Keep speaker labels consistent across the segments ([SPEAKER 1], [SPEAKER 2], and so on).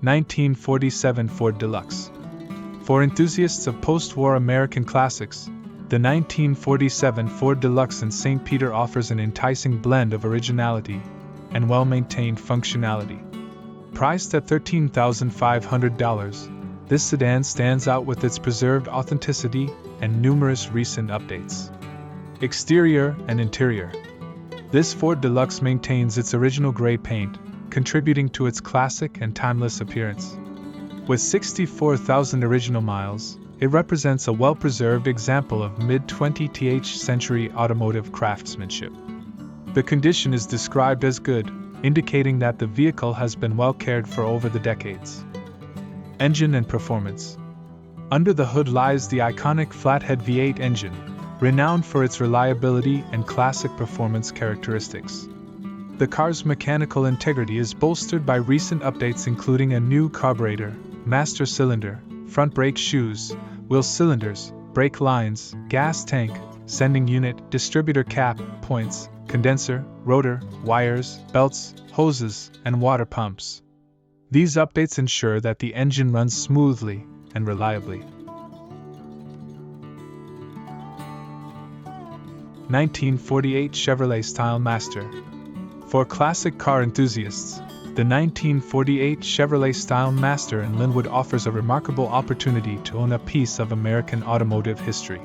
[SPEAKER 1] 1947 Ford Deluxe. For enthusiasts of post-war American classics, the 1947 Ford Deluxe in St. Peter offers an enticing blend of originality and well-maintained functionality. Priced at $13,500, this sedan stands out with its preserved authenticity and numerous recent updates. Exterior and interior. This Ford Deluxe maintains its original gray paint, contributing to its classic and timeless appearance. With 64,000 original miles, it represents a well-preserved example of mid-20th century automotive craftsmanship. The condition is described as good, indicating that the vehicle has been well cared for over the decades. Engine and performance. Under the hood lies the iconic flathead V8 engine, renowned for its reliability and classic performance characteristics. The car's mechanical integrity is bolstered by recent updates including a new carburetor, master cylinder, front brake shoes, wheel cylinders, brake lines, gas tank, sending unit, distributor cap, points, condenser, rotor, wires, belts, hoses, and water pumps. These updates ensure that the engine runs smoothly and reliably. 1948 Chevrolet Stylemaster. For classic car enthusiasts, the 1948 Chevrolet Stylemaster in Linwood offers a remarkable opportunity to own a piece of American automotive history.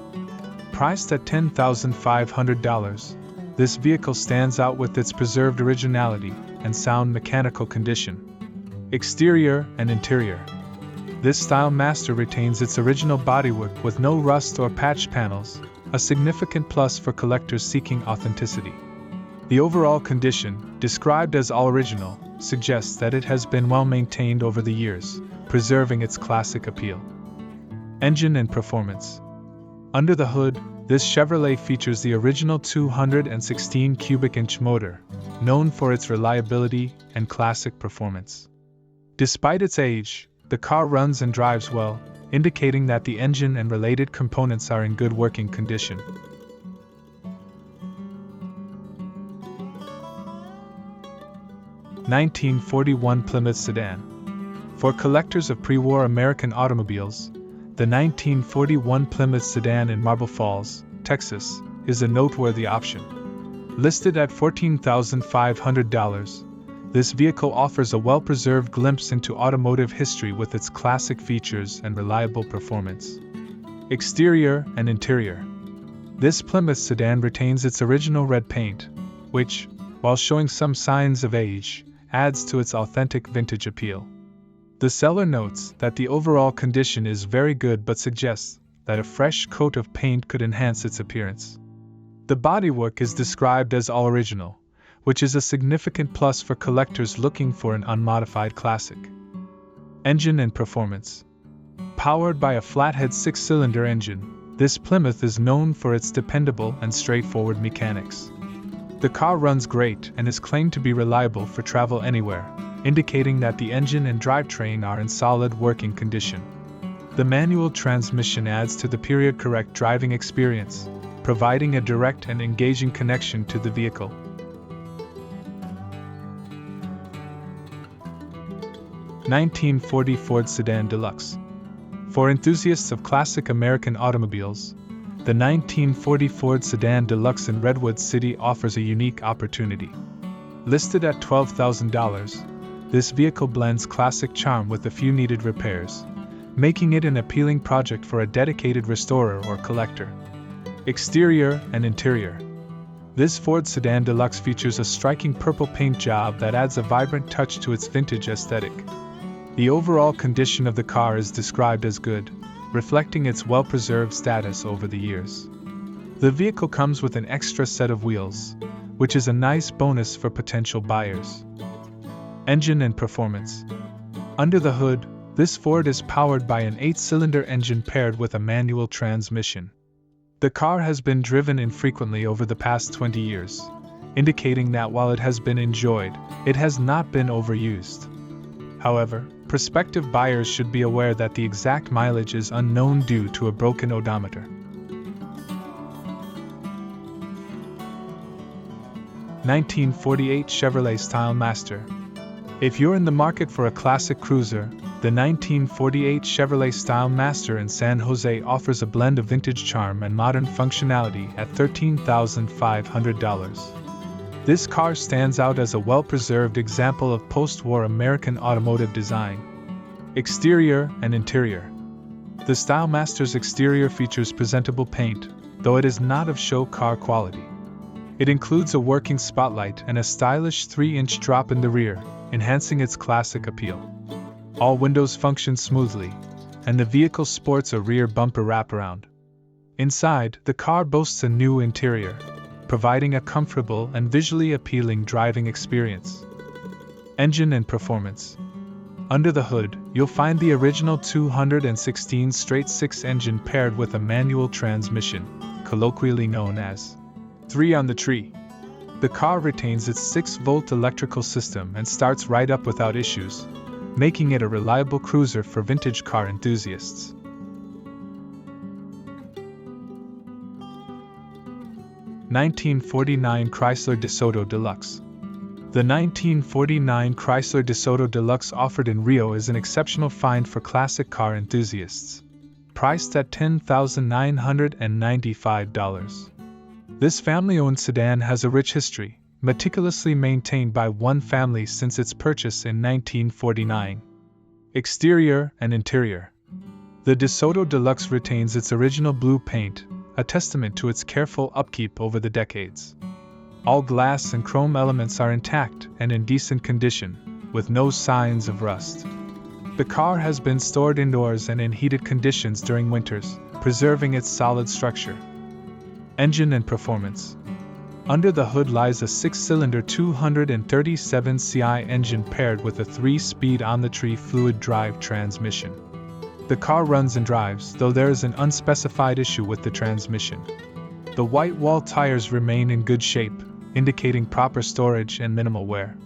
[SPEAKER 1] Priced at $10,500, this vehicle stands out with its preserved originality and sound mechanical condition. Exterior and interior. This Stylemaster retains its original bodywork with no rust or patch panels, a significant plus for collectors seeking authenticity. The overall condition, described as all original, suggests that it has been well maintained over the years, preserving its classic appeal. Engine and performance. Under the hood, this Chevrolet features the original 216 cubic inch motor, known for its reliability and classic performance. Despite its age, the car runs and drives well, indicating that the engine and related components are in good working condition. (1941) Plymouth Sedan. For collectors of pre-war American automobiles, the 1941 Plymouth Sedan in Marble Falls, Texas, is a noteworthy option. Listed at $14,500, this vehicle offers a well-preserved glimpse into automotive history with its classic features and reliable performance. Exterior and interior. This Plymouth sedan retains its original red paint, which, while showing some signs of age, adds to its authentic vintage appeal. The seller notes that the overall condition is very good but suggests that a fresh coat of paint could enhance its appearance. The bodywork is described as all original, which is a significant plus for collectors looking for an unmodified classic. Engine and performance. Powered by a flathead 6-cylinder engine, this Plymouth is known for its dependable and straightforward mechanics. The car runs great and is claimed to be reliable for travel anywhere, indicating that the engine and drivetrain are in solid working condition. The manual transmission adds to the period-correct driving experience, providing a direct and engaging connection to the vehicle. 1940 Ford Sedan Deluxe. For enthusiasts of classic American automobiles, the 1940 Ford Sedan Deluxe in Redwood City offers a unique opportunity. Listed at $12,000, this vehicle blends classic charm with a few needed repairs, making it an appealing project for a dedicated restorer or collector. Exterior and interior. This Ford Sedan Deluxe features a striking purple paint job that adds a vibrant touch to its vintage aesthetic. The overall condition of the car is described as good, reflecting its well-preserved status over the years. The vehicle comes with an extra set of wheels, which is a nice bonus for potential buyers. Engine and performance. Under the hood, this Ford is powered by an 8-cylinder engine paired with a manual transmission. The car has been driven infrequently over the past 20 years, indicating that while it has been enjoyed, it has not been overused. However, prospective buyers should be aware that the exact mileage is unknown due to a broken odometer. 1948 Chevrolet Stylemaster. If you're in the market for a classic cruiser, the 1948 Chevrolet Stylemaster in San Jose offers a blend of vintage charm and modern functionality at $13,500. This car stands out as a well-preserved example of post-war American automotive design. Exterior and interior. The Stylemaster's exterior features presentable paint, though it is not of show car quality. It includes a working spotlight and a stylish 3-inch drop in the rear, enhancing its classic appeal. All windows function smoothly, and the vehicle sports a rear bumper wraparound. Inside, the car boasts a new interior, providing a comfortable and visually appealing driving experience. Engine and performance. Under the hood, you'll find the original 216 straight-six engine paired with a manual transmission, colloquially known as 3 on the tree. The car retains its 6-volt electrical system and starts right up without issues, making it a reliable cruiser for vintage car enthusiasts. (1949) Chrysler DeSoto Deluxe. The 1949 Chrysler DeSoto Deluxe offered in Rio is an exceptional find for classic car enthusiasts. Priced at $10,995. This family-owned sedan has a rich history, meticulously maintained by one family since its purchase in 1949. Exterior and interior. The DeSoto Deluxe retains its original blue paint, a testament to its careful upkeep over the decades. All glass and chrome elements are intact and in decent condition, with no signs of rust. The car has been stored indoors and in heated conditions during winters, preserving its solid structure. Engine and performance. Under the hood lies a 6-cylinder 237 CI engine paired with a 3-speed on-the-tree fluid drive transmission. The car runs and drives, though there is an unspecified issue with the transmission. The white wall tires remain in good shape, indicating proper storage and minimal wear.